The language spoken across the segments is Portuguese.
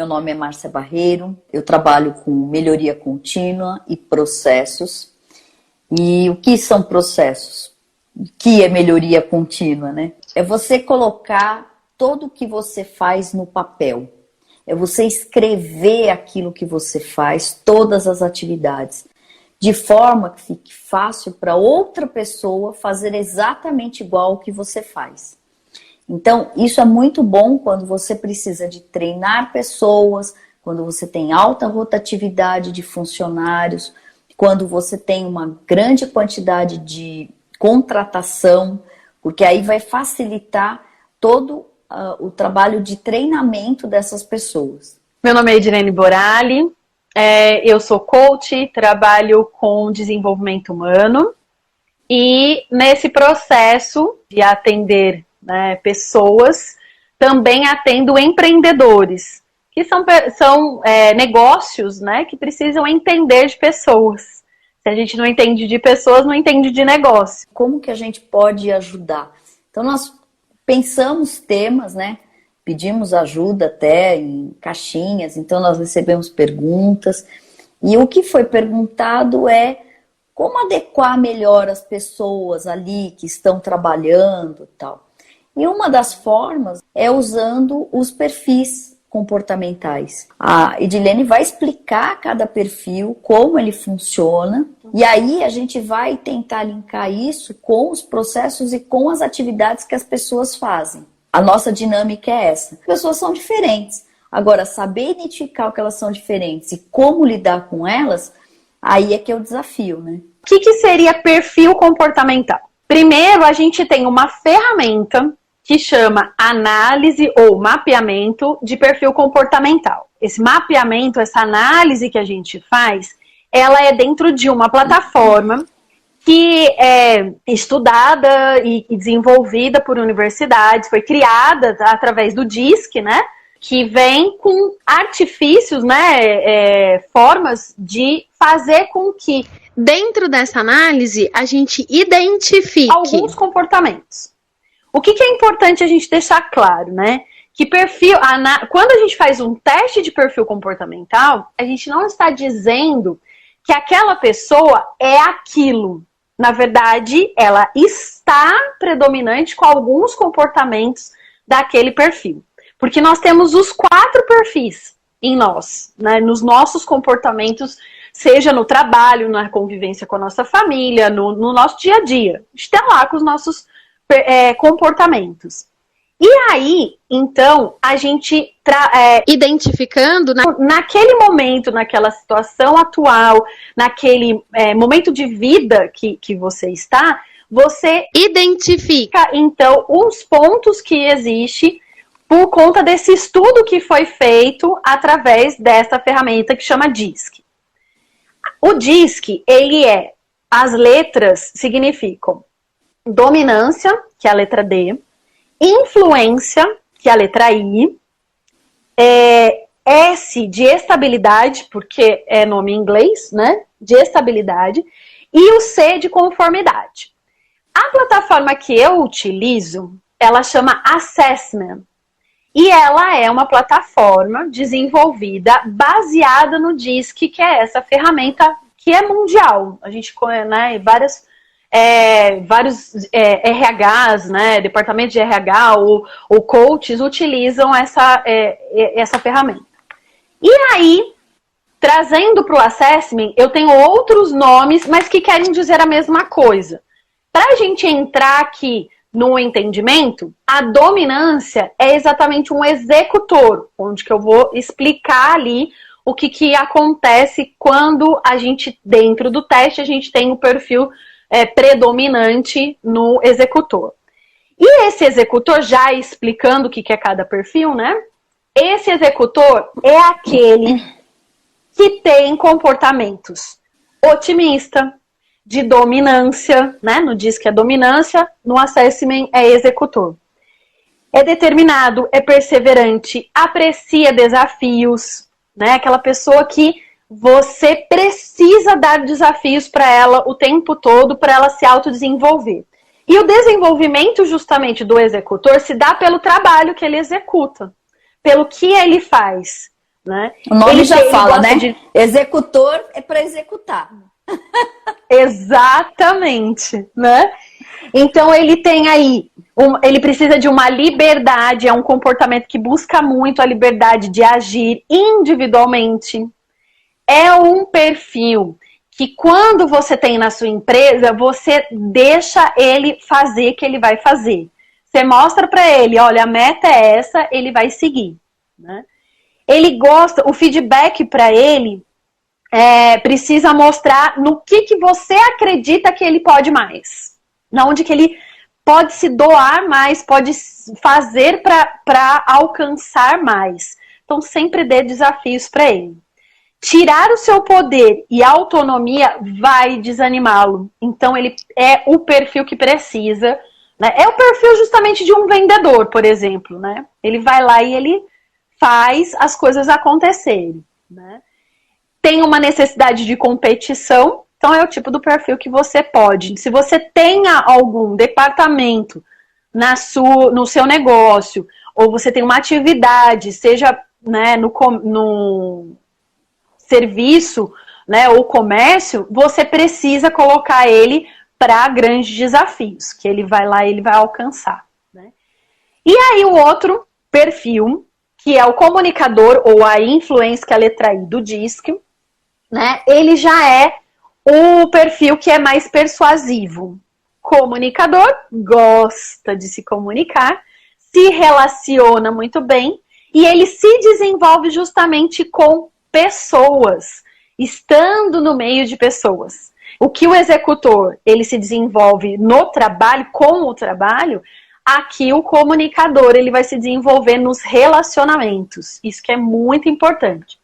meu nome é Márcia Barreiro, eu trabalho com melhoria contínua e processos. E o que são processos? O que é melhoria contínua, né? É você colocar tudo o que você faz no papel. É você escrever aquilo que você faz, todas as atividades, de forma que fique fácil para outra pessoa fazer exatamente igual o que você faz. Então, isso é muito bom quando você precisa de treinar pessoas, quando você tem alta rotatividade de funcionários, quando você tem uma grande quantidade de contratação, porque aí vai facilitar todo o trabalho de treinamento dessas pessoas. Meu nome é Edilene Borali, eu sou coach, trabalho com desenvolvimento humano e nesse processo de atender pessoas, também atendo empreendedores, que são negócios, que precisam entender de pessoas. Se a gente não entende de pessoas, não entende de negócio. Como que a gente pode ajudar? Então nós pensamos temas, pedimos ajuda até em caixinhas, então nós recebemos perguntas, e o que foi perguntado é como adequar melhor as pessoas ali que estão trabalhando e tal. E uma das formas é usando os perfis comportamentais. A Edilene vai explicar cada perfil, como ele funciona, e aí a gente vai tentar linkar isso com os processos e com as atividades que as pessoas fazem. A nossa dinâmica é essa. As pessoas são diferentes. Agora, saber identificar o que elas são diferentes e como lidar com elas, aí é que é o desafio, né? O que seria perfil comportamental? Primeiro, a gente tem uma ferramenta que chama análise ou mapeamento de perfil comportamental. Esse mapeamento, essa análise que a gente faz, ela é dentro de uma plataforma que é estudada e desenvolvida por universidades, foi criada através do DISC, que vem com artifícios, formas de fazer com que dentro dessa análise a gente identifique alguns comportamentos. O que é importante a gente deixar claro, que quando a gente faz um teste de perfil comportamental, a gente não está dizendo que aquela pessoa é aquilo. Na verdade, ela está predominante com alguns comportamentos daquele perfil. Porque nós temos os 4 perfis em nós, nos nossos comportamentos, seja no trabalho, na convivência com a nossa família, no nosso dia a dia. Está lá com os nossos comportamentos. E aí, então, a gente identificando naquele momento, naquela situação atual, naquele momento de vida que você está, você identifica, então, os pontos que existem por conta desse estudo que foi feito através dessa ferramenta que chama DISC. O DISC, as letras significam dominância, que é a letra D, influência, que é a letra I, S de estabilidade, porque é nome em inglês, de estabilidade, e o C de conformidade. A plataforma que eu utilizo, ela chama Assessment, e ela é uma plataforma desenvolvida baseada no DISC, que é essa ferramenta que é mundial. A gente conhece, vários RHs, departamentos de RH ou coaches utilizam essa ferramenta. E aí, trazendo para o assessment, eu tenho outros nomes, mas que querem dizer a mesma coisa. Para a gente entrar aqui no entendimento, a dominância é exatamente um executor, onde que eu vou explicar ali o que acontece quando a gente, dentro do teste, a gente tem o perfil predominante no executor. E esse executor, já explicando o que é cada perfil, esse executor é aquele que tem comportamentos otimista, de dominância, no DISC é dominância, no assessment é executor. É determinado, é perseverante, aprecia desafios, aquela pessoa que você precisa dar desafios para ela o tempo todo para ela se autodesenvolver. E o desenvolvimento justamente do executor se dá pelo trabalho que ele executa, pelo que ele faz. né? O nome já fala, né? De... Executor é para executar. Exatamente, né? Então ele tem aí, ele precisa de uma liberdade, é um comportamento que busca muito a liberdade de agir individualmente. É um perfil que quando você tem na sua empresa, você deixa ele fazer o que ele vai fazer. Você mostra para ele, olha, a meta é essa, ele vai seguir, né? Ele gosta, o feedback para ele precisa mostrar no que você acredita que ele pode mais. Onde que ele pode se doar mais, pode fazer para alcançar mais. Então, sempre dê desafios para ele. Tirar o seu poder e autonomia vai desanimá-lo. Então, ele é o perfil que precisa, né? É o perfil justamente de um vendedor, por exemplo, né? Ele vai lá e ele faz as coisas acontecerem, né? Tem uma necessidade de competição, então é o tipo do perfil que você pode. Se você tenha algum departamento no seu negócio, ou você tem uma atividade, seja, né, no serviço, né, ou comércio, você precisa colocar ele para grandes desafios, que ele vai lá e ele vai alcançar, né? E aí o outro perfil, que é o comunicador, ou a influência, que é a letra I do DISC, né? Ele já é o perfil que é mais persuasivo. Comunicador, gosta de se comunicar, se relaciona muito bem e ele se desenvolve justamente com pessoas, estando no meio de pessoas. O que o executor, ele se desenvolve no trabalho, com o trabalho, aqui o comunicador, ele vai se desenvolver nos relacionamentos. Isso que é muito importante.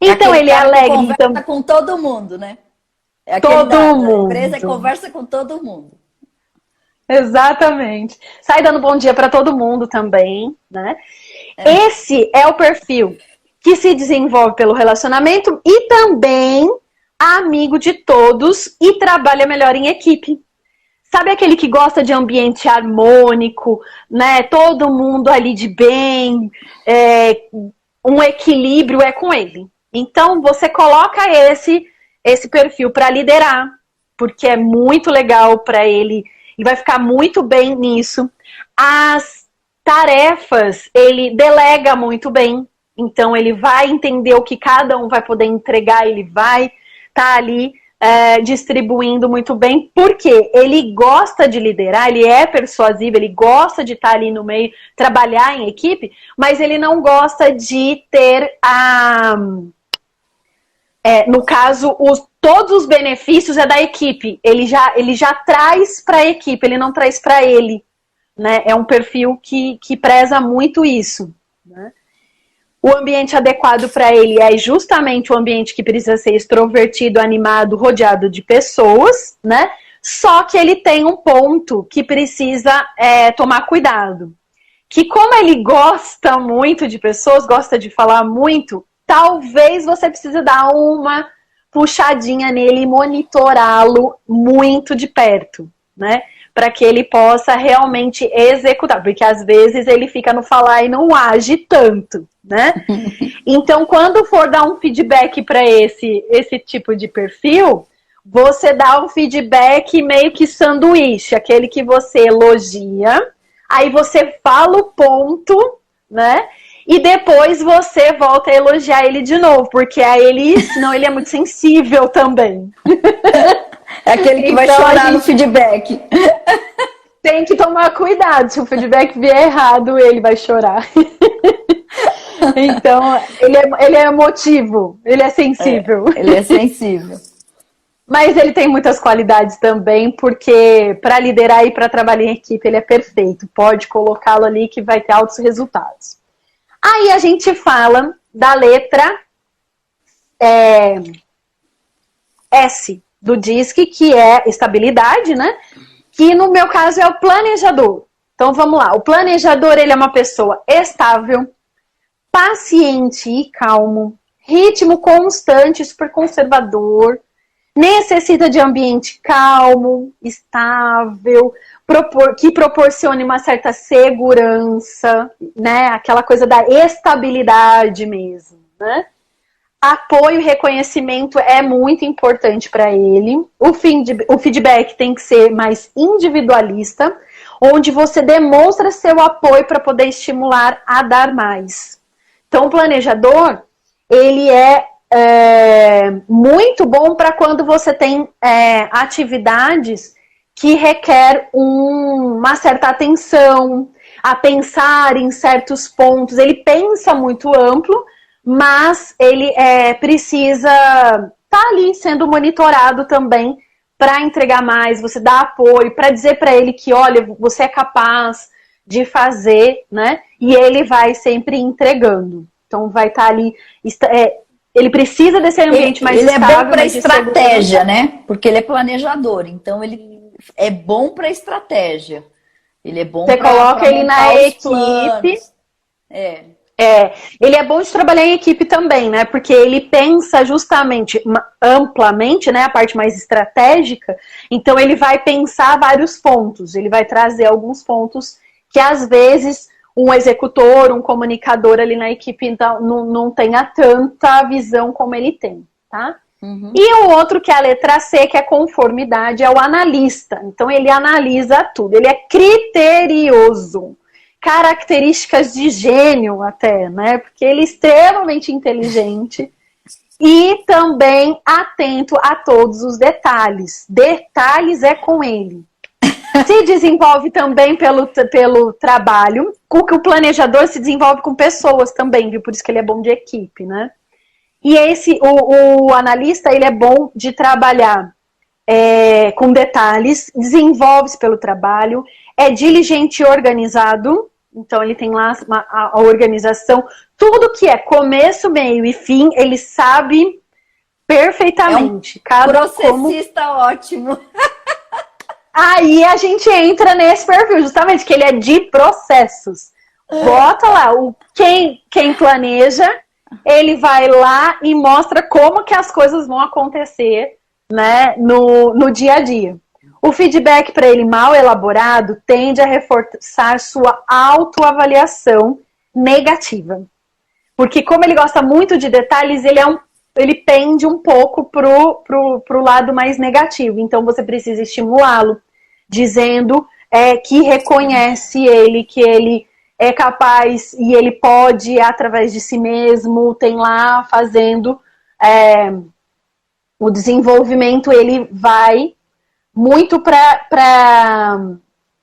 Então ele é alegre. Conversa então com todo mundo, né? Todo mundo. A empresa conversa com todo mundo. Exatamente. Sai dando bom dia para todo mundo também, né? Esse é o perfil que se desenvolve pelo relacionamento e também amigo de todos e trabalha melhor em equipe. Sabe aquele que gosta de ambiente harmônico, né? Todo mundo ali de bem, um equilíbrio é com ele. Então, você coloca esse perfil para liderar, porque é muito legal para ele e vai ficar muito bem nisso. As tarefas, ele delega muito bem, então ele vai entender o que cada um vai poder entregar, ele vai estar ali distribuindo muito bem, porque ele gosta de liderar, ele é persuasivo, ele gosta de estar ali no meio, trabalhar em equipe, mas ele não gosta de ter no caso, todos os benefícios é da equipe. Ele já traz para a equipe, ele não traz para ele, né? É um perfil que preza muito isso, né? O ambiente adequado para ele é justamente o ambiente que precisa ser extrovertido, animado, rodeado de pessoas, né? Só que ele tem um ponto que precisa tomar cuidado. Que como ele gosta muito de pessoas, gosta de falar muito, talvez você precise dar uma puxadinha nele e monitorá-lo muito de perto, né? Para que ele possa realmente executar, porque às vezes ele fica no falar e não age tanto, né? Então, quando for dar um feedback para esse tipo de perfil, você dá um feedback meio que sanduíche, aquele que você elogia, aí você fala o ponto, né? E depois você volta a elogiar ele de novo, porque aí senão ele é muito sensível também. É aquele que vai chorar no feedback. Tem que tomar cuidado, se o feedback vier errado, ele vai chorar. Então, ele é emotivo, ele é sensível. Ele é sensível. Mas ele tem muitas qualidades também, porque para liderar e para trabalhar em equipe, ele é perfeito. Pode colocá-lo ali que vai ter altos resultados. Aí a gente fala da letra S do DISC, que é estabilidade, né? Que no meu caso é o planejador. Então vamos lá. O planejador, ele é uma pessoa estável, paciente e calmo, ritmo constante, super conservador, necessita de ambiente calmo, estável, que proporcione uma certa segurança, né? Aquela coisa da estabilidade mesmo, né? Apoio e reconhecimento é muito importante para ele. O feedback tem que ser mais individualista, onde você demonstra seu apoio para poder estimular a dar mais. Então, o planejador, ele é muito bom para quando você tem atividades que requer uma certa atenção, a pensar em certos pontos. Ele pensa muito amplo, mas ele precisa estar ali sendo monitorado também para entregar mais, você dá apoio, para dizer para ele que, olha, você é capaz de fazer, né? E ele vai sempre entregando. Então vai estar ali, ele precisa desse ambiente mais estável. Ele é bom para estratégia, né? Porque ele é planejador, então ele é bom para estratégia. Ele é bom. Você coloca ele na equipe. Ele é bom de trabalhar em equipe também, né? Porque ele pensa justamente amplamente, né? A parte mais estratégica. Então ele vai pensar vários pontos. Ele vai trazer alguns pontos que às vezes um executor, um comunicador ali na equipe não tenha tanta visão como ele tem, tá? Uhum. E o outro, que é a letra C, que é conformidade, é o analista. Então ele analisa tudo. Ele é criterioso. Características de gênio até, né? Porque ele é extremamente inteligente e também atento a todos os detalhes. Detalhes é com ele. Se desenvolve também pelo trabalho. O planejador se desenvolve com pessoas também, viu? Por isso que ele é bom de equipe, né? E o analista, ele é bom de trabalhar com detalhes, desenvolve-se pelo trabalho, é diligente e organizado. Então, ele tem lá a organização. Tudo que é começo, meio e fim, ele sabe perfeitamente. Processista ótimo. Aí a gente entra nesse perfil, justamente, que ele é de processos. Bota lá, quem planeja, ele vai lá e mostra como que as coisas vão acontecer, né, no dia a dia. O feedback para ele mal elaborado tende a reforçar sua autoavaliação negativa. Porque como ele gosta muito de detalhes, ele pende um pouco pro lado mais negativo. Então você precisa estimulá-lo, dizendo que reconhece ele, que ele é capaz e ele pode, através de si mesmo, tem lá fazendo o desenvolvimento, ele vai muito para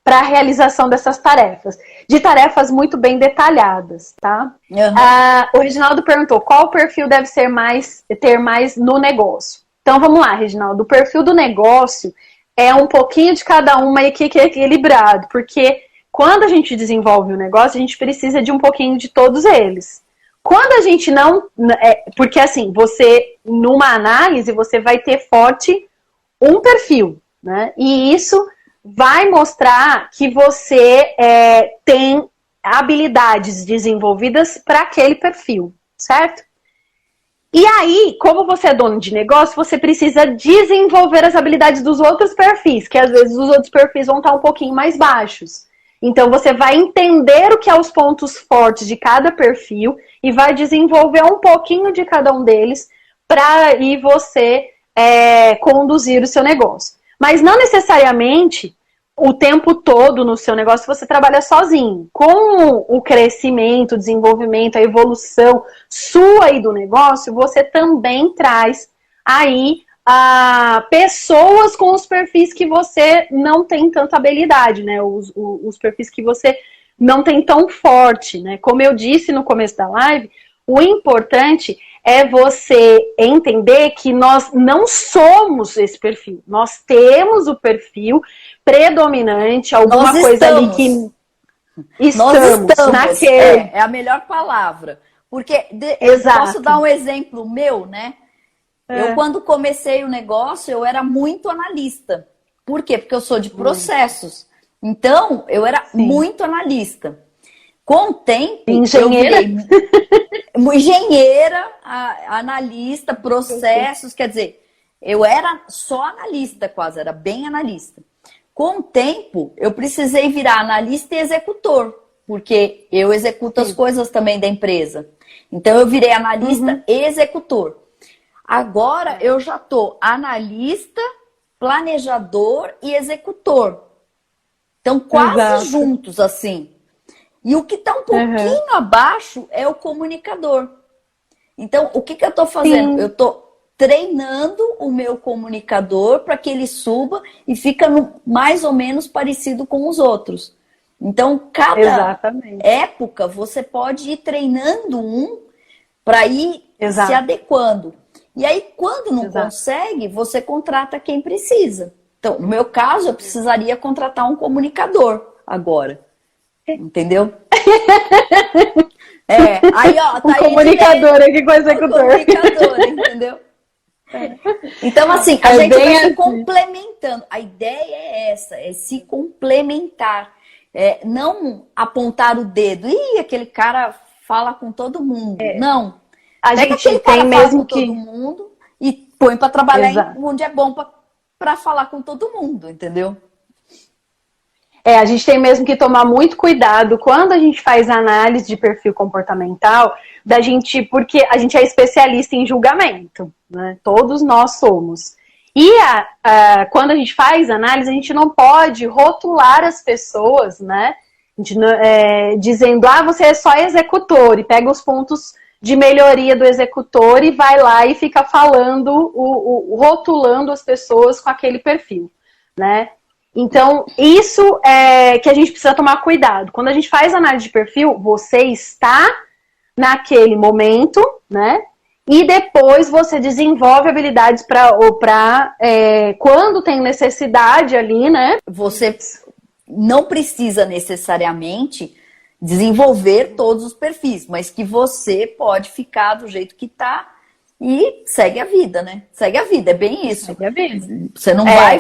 a realização dessas tarefas. De tarefas muito bem detalhadas, tá? Uhum. O Reginaldo perguntou, qual perfil deve ter mais no negócio? Então vamos lá, Reginaldo. O perfil do negócio é um pouquinho de cada uma e que é equilibrado, porque quando a gente desenvolve um negócio, a gente precisa de um pouquinho de todos eles. Quando a gente não... porque assim, numa análise, você vai ter forte um perfil, né? E isso vai mostrar que você tem habilidades desenvolvidas para aquele perfil, certo? E aí, como você é dono de negócio, você precisa desenvolver as habilidades dos outros perfis, que às vezes os outros perfis vão estar um pouquinho mais baixos. Então, você vai entender o que é os pontos fortes de cada perfil e vai desenvolver um pouquinho de cada um deles para aí você conduzir o seu negócio. Mas não necessariamente o tempo todo no seu negócio você trabalha sozinho. Com o crescimento, o desenvolvimento, a evolução sua e do negócio, você também traz aí pessoas com os perfis que você não tem tanta habilidade, né? Os perfis que você não tem tão forte, né? Como eu disse no começo da live, o importante é você entender que nós não somos esse perfil. Nós temos o perfil predominante, alguma coisa ali que estamos naquele. É a melhor palavra. Porque posso dar um exemplo meu, né? Eu, quando comecei o negócio, eu era muito analista. Por quê? Porque eu sou de processos. Então, eu era muito analista. Com o tempo, engenheira, analista, processos, quer dizer, eu era só analista quase, era bem analista. Com o tempo, eu precisei virar analista e executor, porque eu executo as coisas também da empresa. Então eu virei analista e executor. Agora eu já tô analista, planejador e executor. Então quase juntos assim. E o que está um pouquinho abaixo é o comunicador. Então, o que eu estou fazendo? Sim. Eu estou treinando o meu comunicador para que ele suba e fica mais ou menos parecido com os outros. Então, cada época você pode ir treinando um para ir se adequando. E aí, quando não consegue, você contrata quem precisa. Então, no meu caso, eu precisaria contratar um comunicador agora. Entendeu? Aí ó, tá comunicador aqui com o executor. Comunicador, entendeu? Então assim, a gente vai se complementando. A ideia é essa, é se complementar, não apontar o dedo. Ih, aquele cara fala com todo mundo. Não. A gente tem mesmo que todo mundo e põe para trabalhar onde é bom para falar com todo mundo, entendeu? A gente tem mesmo que tomar muito cuidado quando a gente faz análise de perfil comportamental, porque a gente é especialista em julgamento, né? Todos nós somos. E quando a gente faz análise, a gente não pode rotular as pessoas, né? A gente, dizendo, você é só executor, e pega os pontos de melhoria do executor e vai lá e fica falando, rotulando as pessoas com aquele perfil, né? Então, isso é que a gente precisa tomar cuidado. Quando a gente faz análise de perfil, você está naquele momento, né? E depois você desenvolve habilidades para quando tem necessidade ali, né? Você não precisa necessariamente desenvolver todos os perfis, mas que você pode ficar do jeito que está e segue a vida, né? Segue a vida, é bem isso. Segue a vida. Você não vai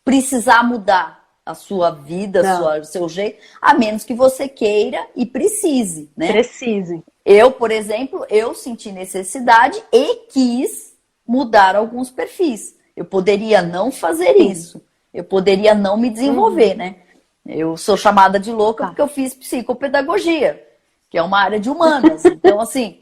precisar mudar a sua vida, o seu jeito, a menos que você queira e precise, né? Precise. Eu, por exemplo, eu senti necessidade e quis mudar alguns perfis. Eu poderia não fazer isso. Eu poderia não me desenvolver, né? Eu sou chamada de louca porque eu fiz psicopedagogia, que é uma área de humanas. Então, assim,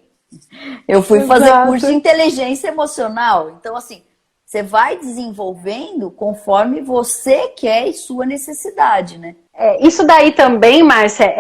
eu fui fazer curso de inteligência emocional. Então, assim, você vai desenvolvendo conforme você quer e sua necessidade, né? Isso daí também, Márcia,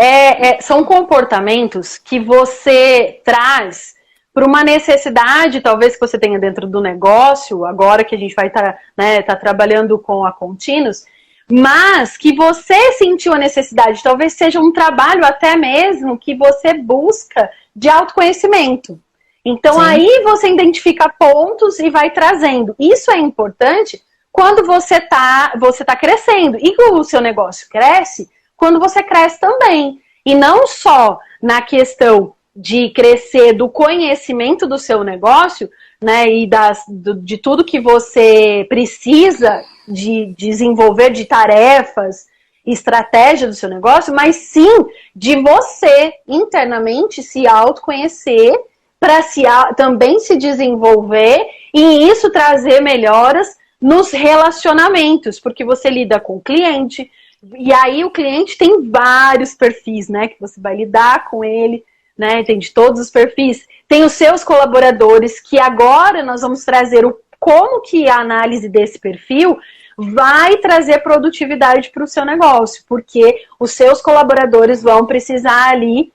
são comportamentos que você traz para uma necessidade, talvez, que você tenha dentro do negócio, agora que a gente vai estar trabalhando com a Continuous, mas que você sentiu a necessidade, talvez seja um trabalho até mesmo que você busca de autoconhecimento. Então, aí você identifica pontos e vai trazendo. Isso é importante quando você tá crescendo. E o seu negócio cresce quando você cresce também. E não só na questão de crescer do conhecimento do seu negócio, né, e de tudo que você precisa de desenvolver de tarefas, estratégia do seu negócio, mas sim de você internamente se autoconhecer para também se desenvolver e isso trazer melhoras nos relacionamentos, porque você lida com o cliente, e aí o cliente tem vários perfis, né, que você vai lidar com ele, né, tem de todos os perfis, tem os seus colaboradores, que agora nós vamos trazer como que a análise desse perfil vai trazer produtividade para o seu negócio, porque os seus colaboradores vão precisar ali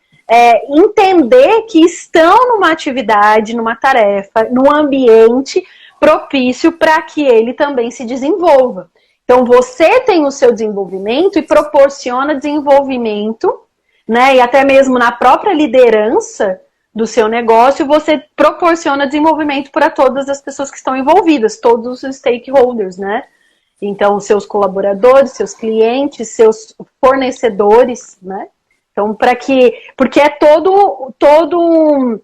entender que estão numa atividade, numa tarefa, num ambiente propício para que ele também se desenvolva. Então, você tem o seu desenvolvimento e proporciona desenvolvimento, né? E até mesmo na própria liderança do seu negócio, você proporciona desenvolvimento para todas as pessoas que estão envolvidas, todos os stakeholders, né? Então, seus colaboradores, seus clientes, seus fornecedores, né? Então, porque é todo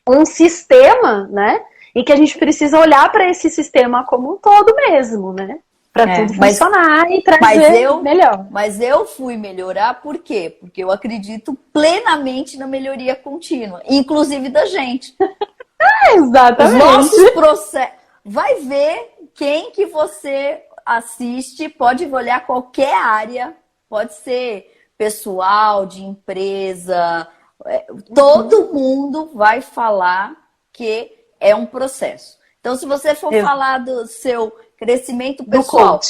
um sistema, né? E que a gente precisa olhar para esse sistema como um todo mesmo, né? Para tudo funcionar e trazer melhor. Mas eu fui melhorar por quê? Porque eu acredito plenamente na melhoria contínua, inclusive da gente. Exatamente. Os nossos processos. Vai ver quem que você assiste, pode olhar qualquer área, pode ser pessoal, de empresa, Todo mundo vai falar que é um processo. Então, se você for falar do seu crescimento pessoal,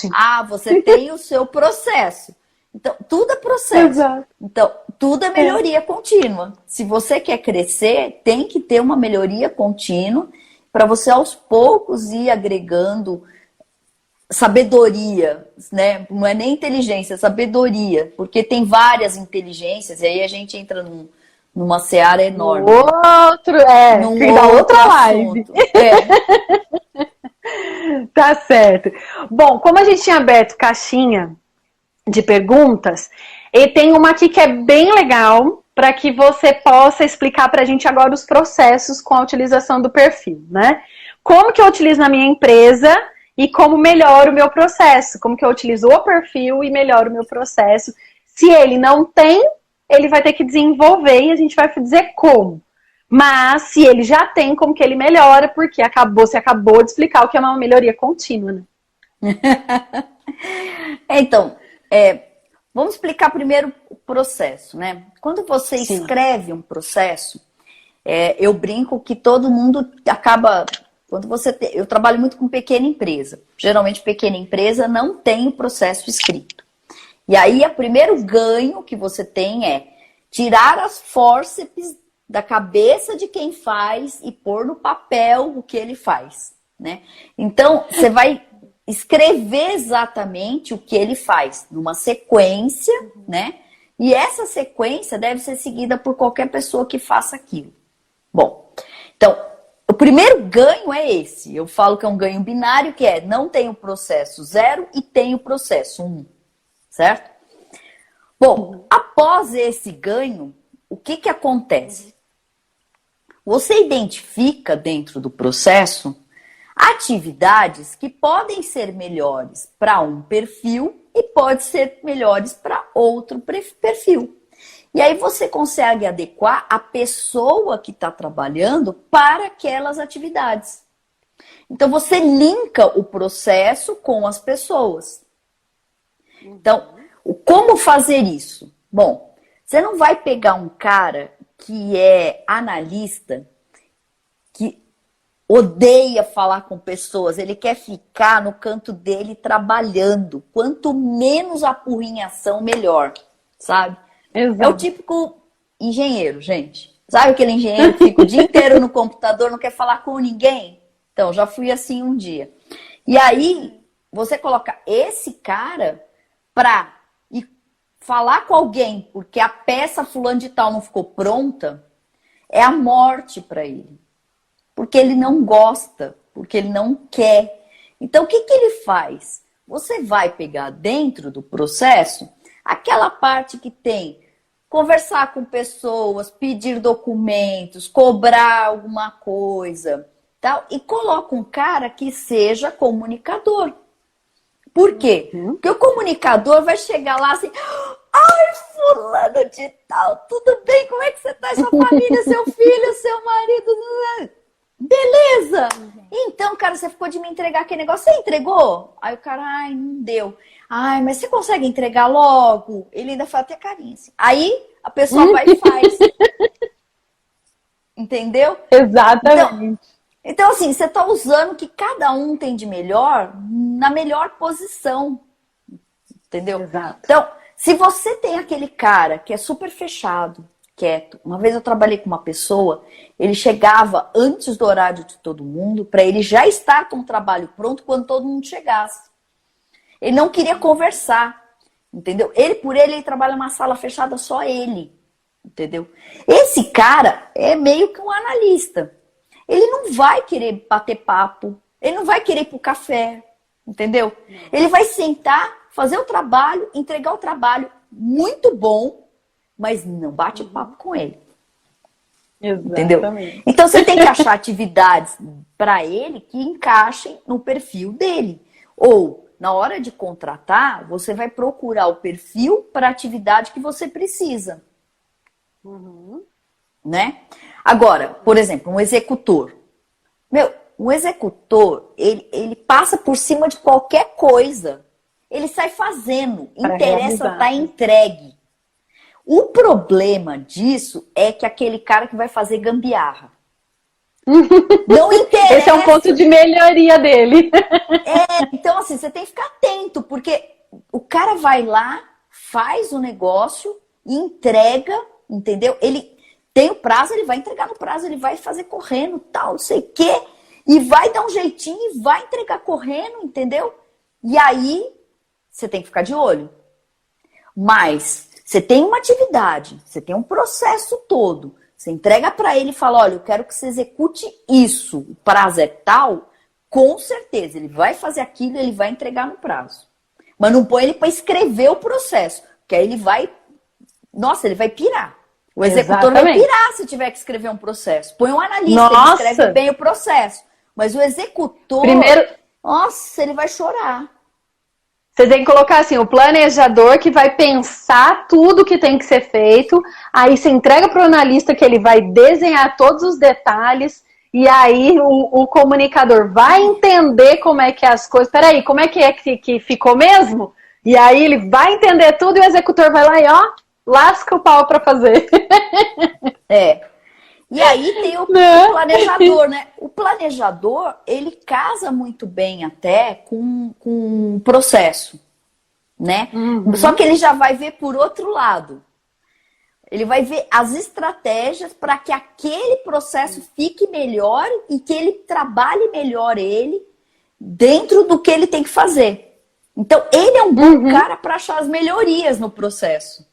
você tem o seu processo. Então, tudo é processo. Exato. Então, tudo é melhoria contínua. Se você quer crescer, tem que ter uma melhoria contínua para você, aos poucos, ir agregando sabedoria, né? Não é nem inteligência, é sabedoria. Porque tem várias inteligências, e aí a gente entra numa seara enorme. Tem da outra live. Tá certo. Bom, como a gente tinha aberto caixinha de perguntas, e tem uma aqui que é bem legal para que você possa explicar para a gente agora os processos com a utilização do perfil, né? Como que eu utilizo na minha empresa e como melhoro o meu processo? Como que eu utilizo o perfil e melhoro o meu processo? Se ele não tem, ele vai ter que desenvolver e a gente vai dizer como. Mas se ele já tem, como que ele melhora? Porque você acabou de explicar o que é uma melhoria contínua, né? Então, vamos explicar primeiro o processo, né? Quando você escreve um processo, eu brinco que todo mundo acaba... Eu trabalho muito com pequena empresa. Geralmente, pequena empresa não tem o processo escrito. E aí, o primeiro ganho que você tem é tirar as fórceps da cabeça de quem faz e pôr no papel o que ele faz, né? Então, você vai escrever exatamente o que ele faz, numa sequência, né? E essa sequência deve ser seguida por qualquer pessoa que faça aquilo. Bom, então, o primeiro ganho é esse. Eu falo que é um ganho binário, que não tem o processo 0 e tem o processo 1, certo? Bom, após esse ganho, o que acontece? Você identifica dentro do processo atividades que podem ser melhores para um perfil e pode ser melhores para outro perfil. E aí você consegue adequar a pessoa que está trabalhando para aquelas atividades. Então você linka o processo com as pessoas. Então, como fazer isso? Bom, você não vai pegar um cara que é analista, que odeia falar com pessoas, ele quer ficar no canto dele trabalhando. Quanto menos apurrinhação, melhor, sabe? Exato. É o típico engenheiro, gente. Sabe aquele engenheiro que fica o dia inteiro no computador, não quer falar com ninguém? Então, já fui assim um dia. E aí, você coloca esse cara pra ir falar com alguém, porque a peça fulano de tal não ficou pronta, é a morte para ele. Porque ele não gosta, porque ele não quer. Então, o que ele faz? Você vai pegar dentro do processo aquela parte que tem conversar com pessoas, pedir documentos, cobrar alguma coisa, tal, e coloca um cara que seja comunicador. Por quê? Porque o comunicador vai chegar lá assim, ai, fulano de tal, tudo bem? Como é que você tá? Sua família, seu filho, seu marido... Beleza! Então, cara, você ficou de me entregar aquele negócio. Você entregou? Aí o cara, ai, não deu. Ai, mas você consegue entregar logo? Ele ainda fala até carinho assim. Aí a pessoa vai e faz. Entendeu? Exatamente. Então, assim, você tá usando o que cada um tem de melhor na melhor posição. Entendeu? Exato. Então, se você tem aquele cara que é super fechado, quieto. Uma vez eu trabalhei com uma pessoa, ele chegava antes do horário de todo mundo, para ele já estar com o trabalho pronto quando todo mundo chegasse. Ele não queria conversar, entendeu? Ele trabalha numa sala fechada, só ele, entendeu? Esse cara é meio que um analista. Ele não vai querer bater papo, ele não vai querer ir pro café, entendeu? Ele vai sentar, fazer o trabalho, entregar o trabalho muito bom, mas não bate papo com ele. Exatamente. Entendeu? Então você tem que achar atividades para ele que encaixem no perfil dele. Ou, na hora de contratar, você vai procurar o perfil para a atividade que você precisa. Né? Agora, por exemplo, um executor. Um executor, ele passa por cima de qualquer coisa. Ele sai fazendo. Interessa estar entregue. O problema disso é que aquele cara que vai fazer gambiarra. Não interessa. Esse é um ponto de melhoria dele. Então assim, você tem que ficar atento, porque o cara vai lá, faz o negócio, entrega, entendeu? Ele tem o prazo, ele vai entregar no prazo, ele vai fazer correndo, tal, não sei o quê, e vai dar um jeitinho e vai entregar correndo, entendeu? E aí, você tem que ficar de olho. Mas, você tem uma atividade, você tem um processo todo, você entrega para ele e fala, olha, eu quero que você execute isso, o prazo é tal, com certeza, ele vai fazer aquilo e ele vai entregar no prazo. Mas não põe ele para escrever o processo, porque aí ele vai, nossa, ele vai pirar. O executor vai pirar se tiver que escrever um processo. Põe um analista, ele escreve bem o processo. Mas o executor, nossa, ele vai chorar. Você tem que colocar assim, o planejador que vai pensar tudo que tem que ser feito, aí você entrega para o analista que ele vai desenhar todos os detalhes, e aí o comunicador vai entender como é que é as coisas. Peraí, como é que ficou mesmo? E aí ele vai entender tudo e o executor vai lá e ó, lasca o pau para fazer. E aí tem o planejador, né? O planejador, ele casa muito bem até com o processo, né? Só que ele já vai ver por outro lado. Ele vai ver as estratégias para que aquele processo fique melhor e que ele trabalhe melhor ele dentro do que ele tem que fazer. Então, ele é um bom cara para achar as melhorias no processo.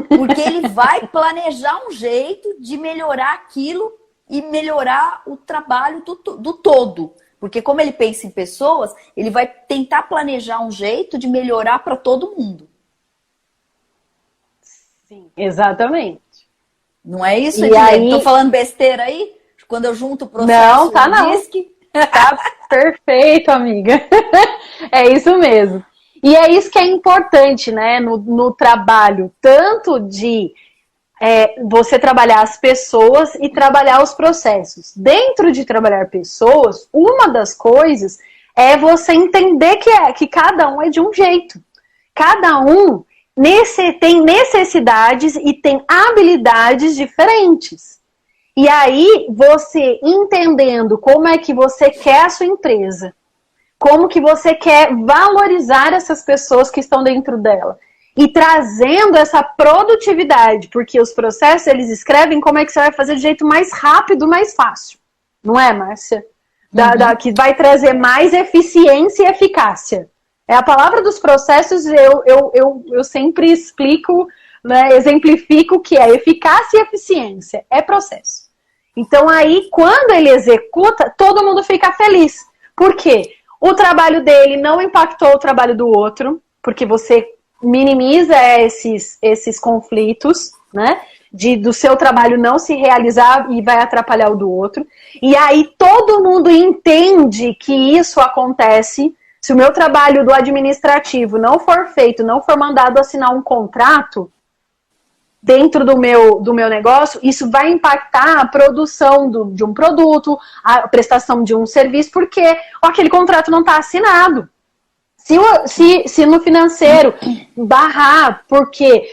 Porque ele vai planejar um jeito de melhorar aquilo e melhorar o trabalho do todo. Porque como ele pensa em pessoas, ele vai tentar planejar um jeito de melhorar para todo mundo. Sim, exatamente. Não é isso? E aí... Tô falando besteira aí? Quando eu junto o processo... Não, tá não. Tá perfeito, amiga. É isso mesmo. E é isso que é importante, né, no trabalho, tanto de você trabalhar as pessoas e trabalhar os processos. Dentro de trabalhar pessoas, uma das coisas é você entender que cada um é de um jeito. Cada um tem necessidades e tem habilidades diferentes. E aí, você entendendo como é que você quer a sua empresa, como que você quer valorizar essas pessoas que estão dentro dela. E trazendo essa produtividade, porque os processos, eles escrevem como é que você vai fazer de jeito mais rápido, mais fácil. Não é, Márcia? Que vai trazer mais eficiência e eficácia. É a palavra dos processos, eu sempre explico, né, exemplifico que é eficácia e eficiência. É processo. Então aí, quando ele executa, todo mundo fica feliz. Por quê? O trabalho dele não impactou o trabalho do outro, porque você minimiza esses conflitos, né? Do seu trabalho não se realizar e vai atrapalhar o do outro. E aí todo mundo entende que isso acontece. Se o meu trabalho do administrativo não for feito, não for mandado assinar um contrato dentro do meu negócio, isso vai impactar a produção de um produto, a prestação de um serviço, porque aquele contrato não está assinado. Se no financeiro barrar, porque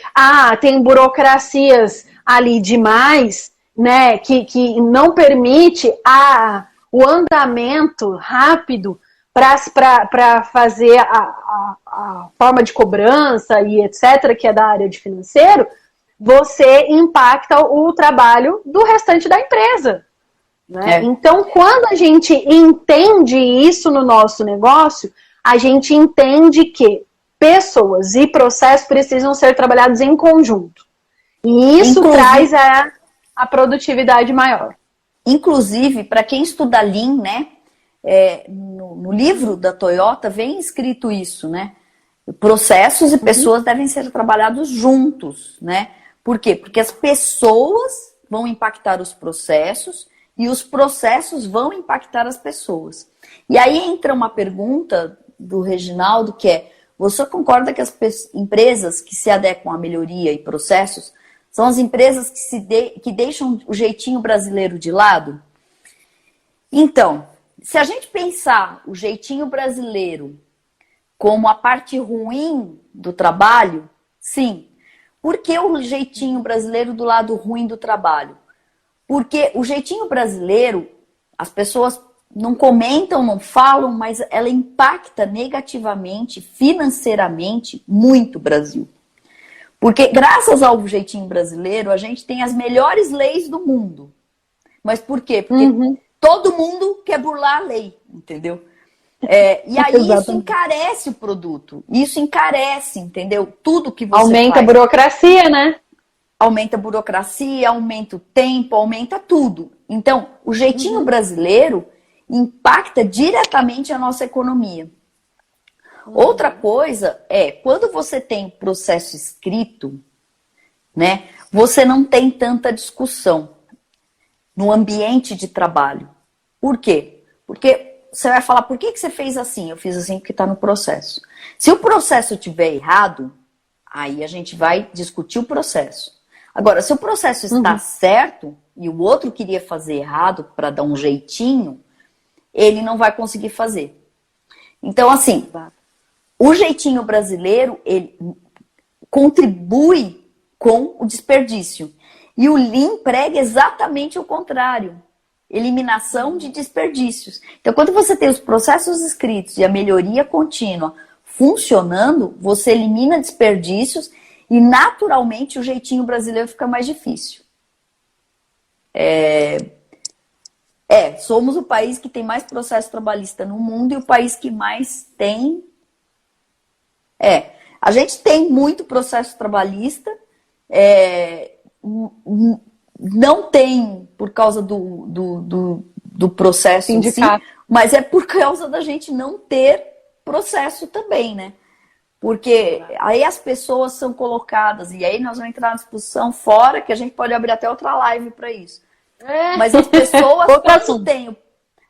tem burocracias ali demais, né, que não permite o andamento rápido para fazer a forma de cobrança e etc., que é da área de financeiro, você impacta o trabalho do restante da empresa. Né? Então, quando a gente entende isso no nosso negócio, a gente entende que pessoas e processos precisam ser trabalhados em conjunto. E isso traz a produtividade maior. Inclusive, para quem estuda Lean, né, no livro da Toyota vem escrito isso, né? Processos e pessoas devem ser trabalhados juntos, né? Por quê? Porque as pessoas vão impactar os processos e os processos vão impactar as pessoas. E aí entra uma pergunta do Reginaldo que é: você concorda que as empresas que se adequam à melhoria e processos são as empresas que deixam o jeitinho brasileiro de lado? Então, se a gente pensar o jeitinho brasileiro como a parte ruim do trabalho, sim. Por que o jeitinho brasileiro do lado ruim do trabalho? Porque o jeitinho brasileiro, as pessoas não comentam, não falam, mas ela impacta negativamente, financeiramente, muito o Brasil. Porque graças ao jeitinho brasileiro, a gente tem as melhores leis do mundo. Mas por quê? Porque todo mundo quer burlar a lei, entendeu? E aí isso encarece o produto. Isso encarece, entendeu? Tudo que você aumenta faz. A burocracia, né? Aumenta a burocracia, aumenta o tempo, aumenta tudo. Então, o jeitinho brasileiro impacta diretamente a nossa economia. Outra coisa é, quando você tem processo escrito, né, você não tem tanta discussão no ambiente de trabalho. Por quê? Porque você vai falar, por que você fez assim? Eu fiz assim porque está no processo. Se o processo estiver errado, aí a gente vai discutir o processo. Agora, se o processo está certo e o outro queria fazer errado para dar um jeitinho, ele não vai conseguir fazer. Então, assim, o jeitinho brasileiro, ele contribui com o desperdício. E o Lean prega exatamente o contrário. Eliminação de desperdícios. Então, quando você tem os processos escritos e a melhoria contínua funcionando, você elimina desperdícios e, naturalmente, o jeitinho brasileiro fica mais difícil. Somos o país que tem mais processo trabalhista no mundo e o país que mais tem... a gente tem muito processo trabalhista, não tem por causa do processo em si, mas é por causa da gente não ter processo também, né? Porque aí as pessoas são colocadas, e aí nós vamos entrar na discussão fora, que a gente pode abrir até outra live para isso. Mas as pessoas, quando tem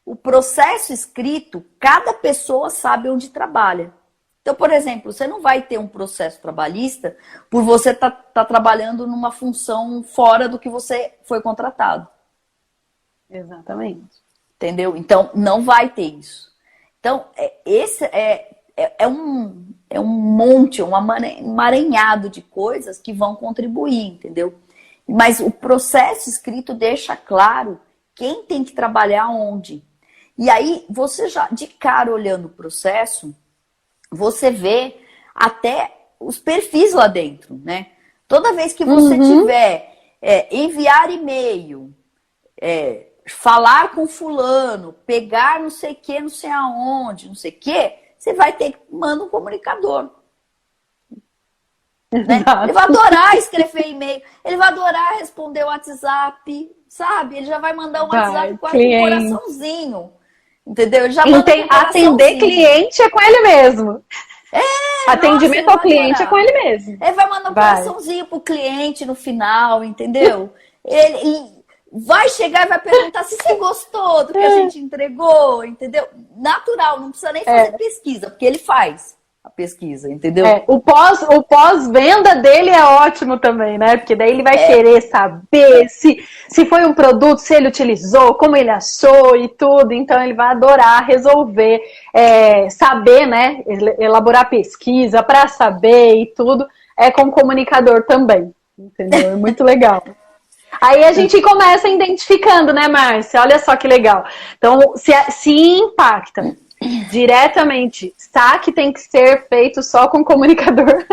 o processo escrito, cada pessoa sabe onde trabalha. Então, por exemplo, você não vai ter um processo trabalhista por você tá trabalhando numa função fora do que você foi contratado. Exatamente. Entendeu? Então, não vai ter isso. Então, esse é um monte, um emaranhado de coisas que vão contribuir, entendeu? Mas o processo escrito deixa claro quem tem que trabalhar onde. E aí, você já, de cara olhando o processo, você vê até os perfis lá dentro, né? Toda vez que você tiver enviar e-mail, falar com fulano, pegar não sei o que, não sei aonde, não sei o que, você vai ter que mandar um comunicador. Né? Ele vai adorar escrever e-mail, ele vai adorar responder o WhatsApp, sabe? Ele já vai mandar um WhatsApp com um coraçãozinho. Entendeu? Ele já manda atender cliente é com ele mesmo. Atendimento ao cliente é com ele mesmo. Ele vai mandar um coraçãozinho pro cliente no final, entendeu? Ele vai chegar e vai perguntar se você gostou do que a gente entregou, entendeu? Natural, não precisa nem fazer pesquisa, porque ele faz a pesquisa, entendeu? O pós-venda dele é ótimo também, né? Porque daí ele vai querer saber se foi um produto, se ele utilizou, como ele achou e tudo. Então ele vai adorar resolver, saber, né? Elaborar pesquisa para saber e tudo. Com o comunicador também, entendeu? É muito legal. Aí a gente começa identificando, né, Márcia? Olha só que legal. Então, se impacta diretamente, saque tem que ser feito só com comunicador.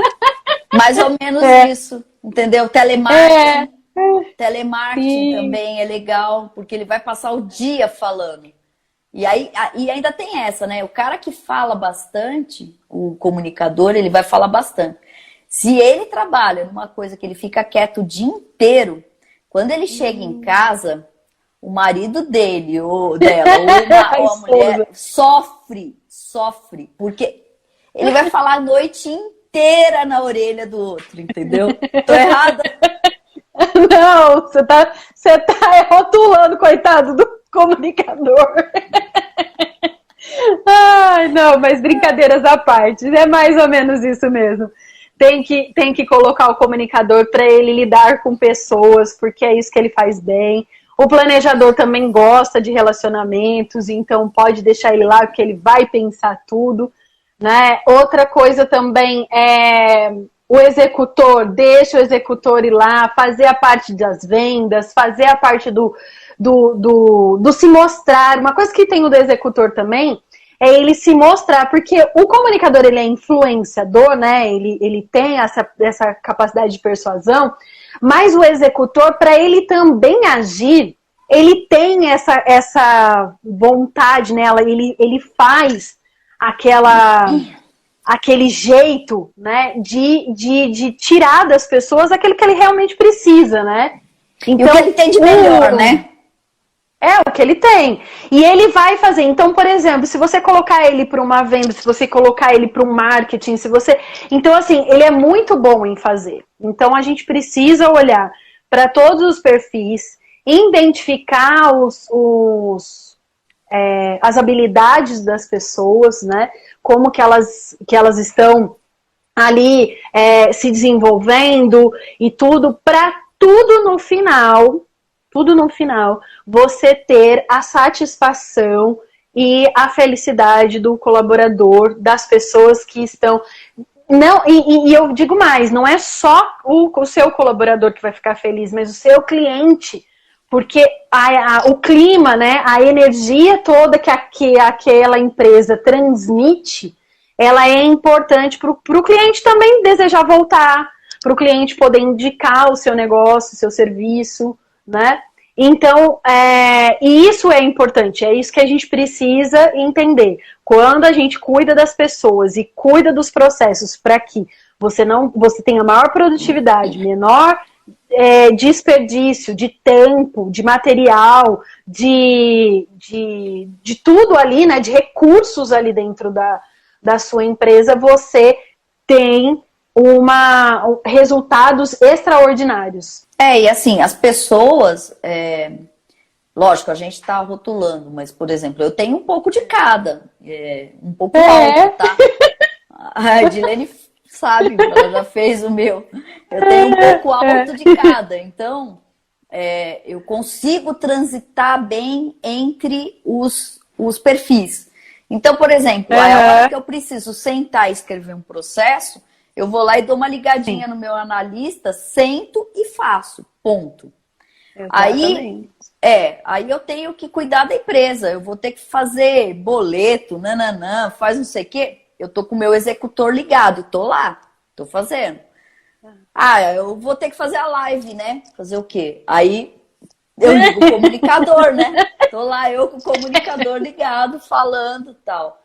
Mais ou menos isso, entendeu? Telemarketing. Telemarketing também é legal, porque ele vai passar o dia falando. E ainda tem essa, né? O cara que fala bastante, o comunicador, ele vai falar bastante. Se ele trabalha numa coisa que ele fica quieto o dia inteiro, quando ele chega em casa, o marido dele ou dela, ou a mulher, sofre, porque ele vai falar a noite inteira na orelha do outro, entendeu? Tô errada? Não, você tá rotulando, coitado do comunicador. Ai, não, mas brincadeiras à parte, é mais ou menos isso mesmo. Tem que colocar o comunicador para ele lidar com pessoas, porque é isso que ele faz bem. O planejador também gosta de relacionamentos, então pode deixar ele lá, porque ele vai pensar tudo, né? Outra coisa também é o executor, deixa o executor ir lá, fazer a parte das vendas, fazer a parte do se mostrar. Uma coisa que tem o do executor também é ele se mostrar, porque o comunicador, ele é influenciador, né? Ele tem essa capacidade de persuasão, mas o executor, para ele também agir, ele tem essa vontade, né? Ele faz aquele jeito, né, de tirar das pessoas aquilo que ele realmente precisa, né? Então, e o que ele tem de melhor, né? É o que ele tem. E ele vai fazer. Então, por exemplo, se você colocar ele para uma venda, se você colocar ele para um marketing, se você... Então, assim, ele é muito bom em fazer. Então, a gente precisa olhar para todos os perfis, identificar as habilidades das pessoas, né? Como que elas estão ali se desenvolvendo e tudo, para tudo no final, você ter a satisfação e a felicidade do colaborador, das pessoas que estão... Não, e eu digo mais, não é só o seu colaborador que vai ficar feliz, mas o seu cliente, porque o clima, né, a energia toda que aquela empresa transmite, ela é importante para o cliente também desejar voltar, para o cliente poder indicar o seu negócio, o seu serviço, né? Então, e isso é importante, é isso que a gente precisa entender. Quando a gente cuida das pessoas e cuida dos processos para que você tenha maior produtividade, menor desperdício de tempo, de material, de tudo ali, né, de recursos ali dentro da sua empresa, você tem resultados extraordinários. E assim, as pessoas, lógico, a gente está rotulando, mas, por exemplo, eu tenho um pouco de cada, um pouco alto, tá? A Edilene sabe, ela já fez o meu. Eu tenho um pouco alto de cada, então eu consigo transitar bem entre os perfis. Então, por exemplo, a hora que eu preciso sentar e escrever um processo, eu vou lá e dou uma ligadinha no meu analista, sento e faço, ponto. Exatamente. Aí eu tenho que cuidar da empresa, eu vou ter que fazer boleto, faz não sei o quê. Eu tô com o meu executor ligado, tô lá, tô fazendo. Eu vou ter que fazer a live, né? Fazer o quê? Aí eu ligo o comunicador, né? Tô lá eu com o comunicador ligado, falando e tal.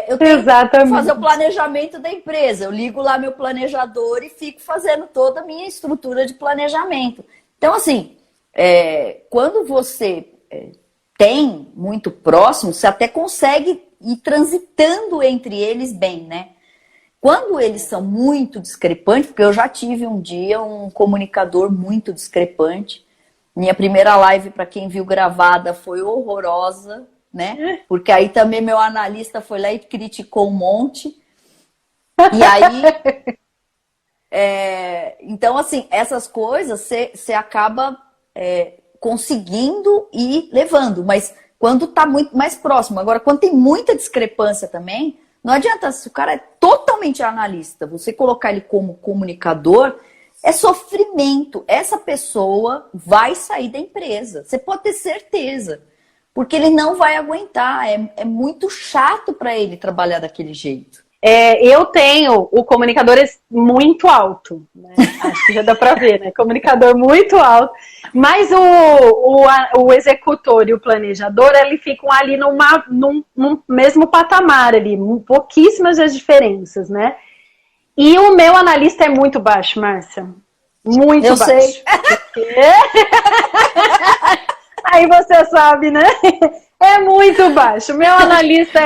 Eu tenho que fazer o planejamento da empresa. Eu ligo lá meu planejador e fico fazendo toda a minha estrutura de planejamento. Então, assim, quando você tem muito próximo, você até consegue ir transitando entre eles bem, né? Quando eles são muito discrepantes, porque eu já tive um dia um comunicador muito discrepante. Minha primeira live, para quem viu gravada, foi horrorosa, né? Porque aí também meu analista foi lá e criticou um monte. E aí... então, assim, essas coisas você acaba conseguindo ir levando, mas quando tá muito mais próximo. Agora, quando tem muita discrepância também, não adianta, se o cara é totalmente analista, você colocar ele como comunicador, é sofrimento. Essa pessoa vai sair da empresa, você pode ter certeza. Porque ele não vai aguentar, é muito chato para ele trabalhar daquele jeito. Eu tenho o comunicador muito alto, né? Acho que já dá para ver, né? Comunicador muito alto, mas o executor e o planejador, eles ficam ali num mesmo patamar ali, pouquíssimas as diferenças, né? E o meu analista é muito baixo, Márcia. Muito baixo. Eu sei. Aí você sabe, né? É muito baixo. Meu analista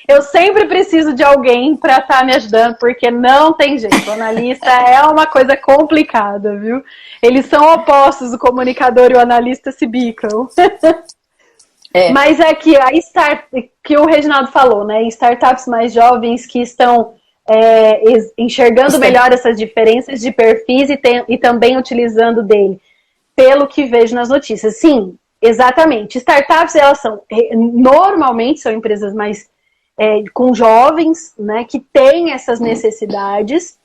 eu sempre preciso de alguém para estar me ajudando, porque não tem jeito. O analista é uma coisa complicada, viu? Eles são opostos, o comunicador e o analista se bicam. Mas é que que o Reginaldo falou, né? Startups mais jovens que estão enxergando melhor essas diferenças de perfis e também utilizando dele, pelo que vejo nas notícias. Sim, exatamente. Startups, elas normalmente são empresas mais com jovens, né, que têm essas necessidades,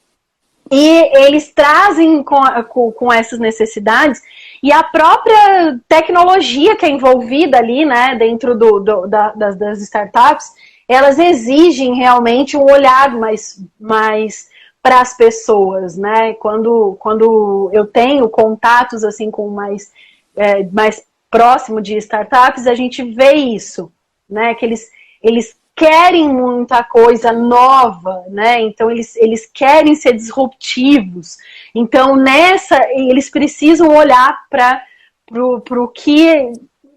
E eles trazem com essas necessidades, e a própria tecnologia que é envolvida ali, né, dentro das startups, elas exigem realmente um olhar mais para as pessoas, né? Quando eu tenho contatos assim com mais próximo de startups, a gente vê isso, né? Que eles querem muita coisa nova, né? Então eles querem ser disruptivos. Então eles precisam olhar para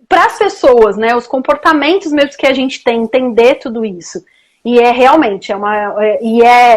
as pessoas, né? Os comportamentos mesmo que a gente tem, entender tudo isso. E realmente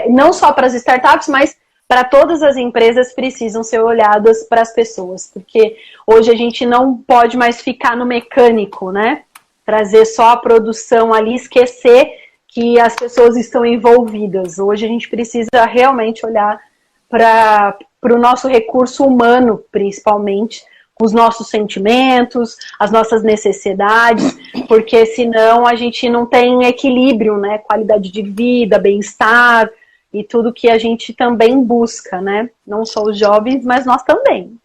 não só para as startups, mas para todas as empresas precisam ser olhadas para as pessoas, porque hoje a gente não pode mais ficar no mecânico, né? Trazer só a produção ali, esquecer que as pessoas estão envolvidas. Hoje a gente precisa realmente olhar para o nosso recurso humano, principalmente, os nossos sentimentos, as nossas necessidades, porque senão a gente não tem equilíbrio, né? Qualidade de vida, bem-estar e tudo que a gente também busca, né? Não só os jovens, mas nós também.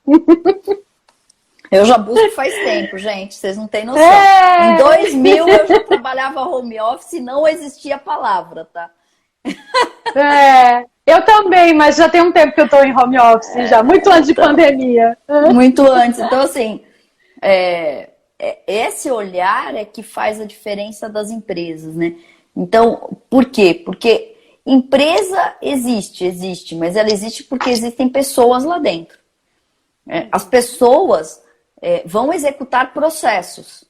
Eu já busco faz tempo, gente, vocês não têm noção. Em 2000 eu já trabalhava home office e não existia a palavra, tá? Eu também, mas já tem um tempo que eu tô em home office já, muito antes de pandemia. Muito antes. Então, assim, esse olhar é que faz a diferença das empresas, né? Então, por quê? Porque empresa existe, mas ela existe porque existem pessoas lá dentro. As pessoas vão executar processos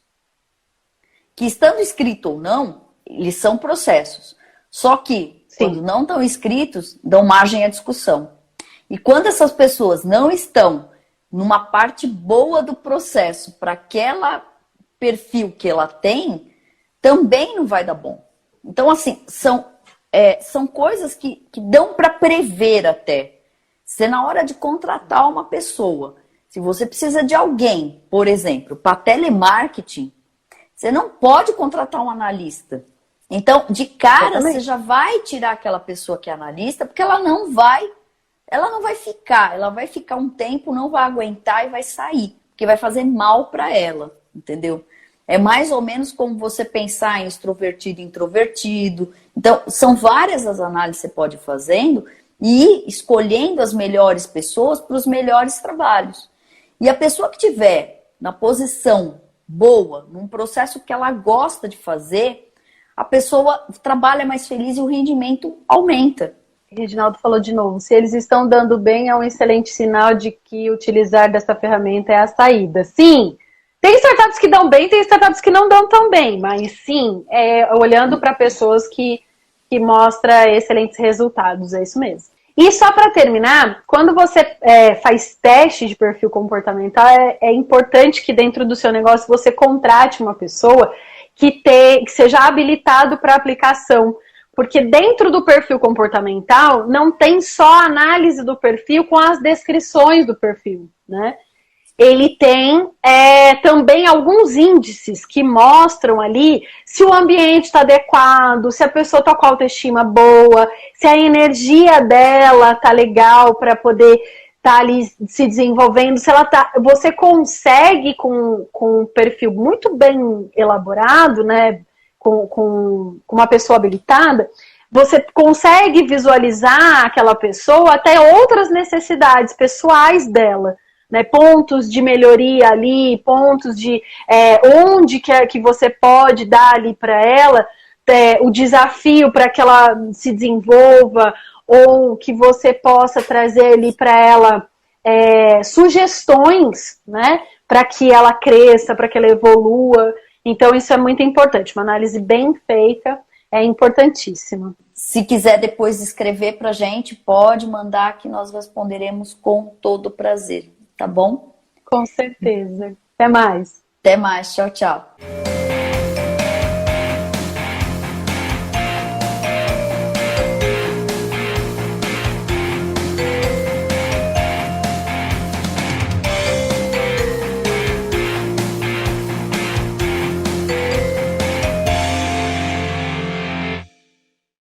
que, estando escrito ou não, eles são processos. Só que, quando não estão escritos, dão margem à discussão. E quando essas pessoas não estão numa parte boa do processo para aquele perfil que ela tem, também não vai dar bom. Então, assim, são coisas que dão para prever até. Se na hora de contratar uma pessoa, se você precisa de alguém, por exemplo, para telemarketing, você não pode contratar um analista. Então, de cara, você já vai tirar aquela pessoa que é analista, porque ela não vai ficar. Ela vai ficar um tempo, não vai aguentar e vai sair, porque vai fazer mal para ela, entendeu? É mais ou menos como você pensar em extrovertido e introvertido. Então, são várias as análises que você pode ir fazendo e ir escolhendo as melhores pessoas para os melhores trabalhos. E a pessoa que tiver na posição boa, num processo que ela gosta de fazer, a pessoa trabalha mais feliz e o rendimento aumenta. Reginaldo falou de novo, se eles estão dando bem, é um excelente sinal de que utilizar dessa ferramenta é a saída. Sim, tem startups que dão bem, tem startups que não dão tão bem, mas sim, olhando para pessoas que mostram excelentes resultados, é isso mesmo. E só para terminar, quando você faz teste de perfil comportamental, é importante que dentro do seu negócio você contrate uma pessoa que seja habilitado para aplicação. Porque dentro do perfil comportamental não tem só análise do perfil com as descrições do perfil, né? Ele tem também alguns índices que mostram ali se o ambiente está adequado, se a pessoa está com a autoestima boa, se a energia dela está legal para poder estar ali se desenvolvendo, se ela tá. Você consegue, com um perfil muito bem elaborado, né? Com uma pessoa habilitada, você consegue visualizar aquela pessoa até outras necessidades pessoais dela, né? Pontos de melhoria ali, pontos de onde que você pode dar ali para ela, o desafio para que ela se desenvolva, ou que você possa trazer ali para ela sugestões, né? Para que ela cresça, para que ela evolua. Então, isso é muito importante. Uma análise bem feita é importantíssima. Se quiser depois escrever para a gente, pode mandar que nós responderemos com todo prazer, tá bom? Com certeza. Até mais. Até mais. Tchau, tchau.